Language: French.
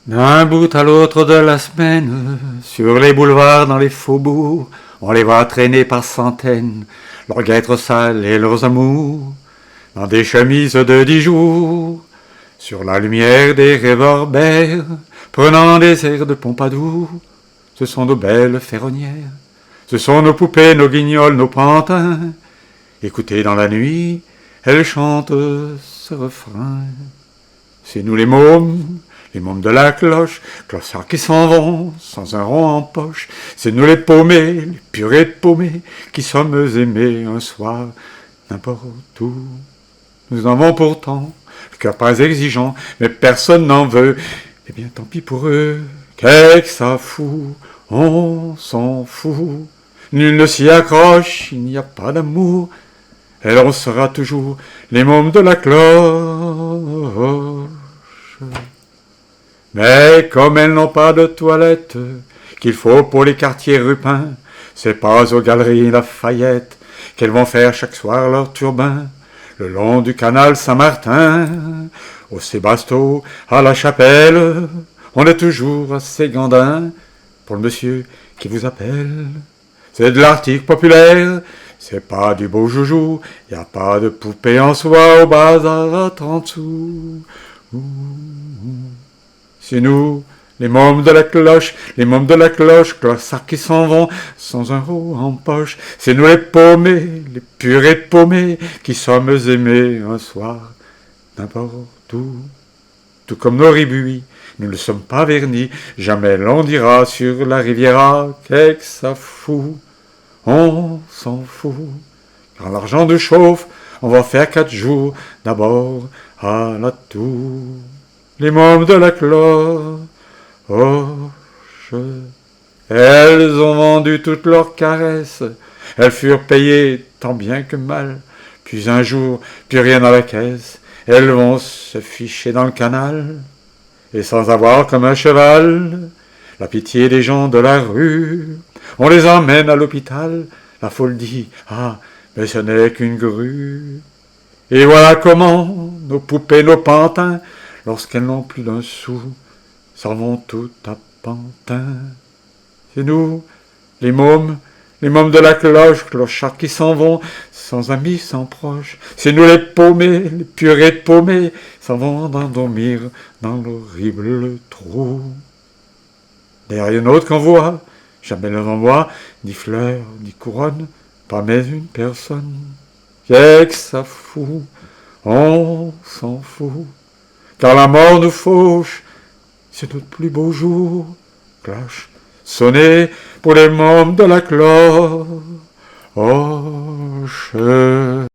D'un bout à l'autre de la semaine, sur les boulevards, dans les faubourgs, on les voit traîner par centaines, leurs guêtres sales et leurs amours, dans des chemises de 10 jours, sur la lumière des réverbères, prenant des airs de Pompadour. Ce sont nos belles ferronnières, ce sont nos poupées, nos guignols, nos pantins. Écoutez dans la nuit, elles chantent ce refrain. C'est nous les mômes de la cloche, clochards qui s'en vont sans un rond en poche. C'est nous les paumés, les purées de paumés, qui sommes aimés un soir n'importe où. Nous en avons pourtant le cœur pas exigeant, mais personne n'en veut. Eh bien tant pis pour eux, qu'est-ce que ça fout, on s'en fout. Nul ne s'y accroche, il n'y a pas d'amour. Et on sera toujours les mômes de la cloche. Mais comme elles n'ont pas de toilette qu'il faut pour les quartiers rupins, c'est pas aux galeries Lafayette qu'elles vont faire chaque soir leur turbin. Le long du canal Saint-Martin, au Sébasto, à la Chapelle, on est toujours assez gandin pour le monsieur qui vous appelle. C'est de l'article populaire, c'est pas du beau joujou, y a pas de poupée en soie au bazar à 30 sous. C'est nous, les mômes de la cloche, les mômes de la cloche, clochards qui s'en vont sans un rond en poche. C'est nous les paumés, les purées de paumés, qui sommes aimés un soir n'importe où. Tout comme nos ribuis, nous ne sommes pas vernis, jamais l'on dira sur la riviera qu'est-ce que ça fout. On s'en fout. Quand l'argent nous chauffe, on va faire 4 jours d'abord à la tour. Les mômes de la cloche, elles ont vendu toutes leurs caresses, elles furent payées tant bien que mal, puis un jour, plus rien à la caisse, elles vont se ficher dans le canal, et sans avoir comme un cheval la pitié des gens de la rue, on les emmène à l'hôpital, la foule dit « Ah, mais ce n'est qu'une grue !» Et voilà comment nos poupées, nos pantins, lorsqu'elles n'ont plus d'un sou, s'en vont tout à Pantin. C'est nous, les mômes de la cloche, clochards qui s'en vont, sans amis, sans proches. C'est nous les paumés, les purées de paumés, s'en vont endormir dans l'horrible trou. Derrière une autre qu'on voit, jamais l'on voit, ni fleurs, ni couronne, pas mais une personne. Qu'est-ce que ça fout, on s'en fout. Car la mort nous fauche, c'est notre plus beau jour. Cloche, sonnez pour les mômes de la cloche.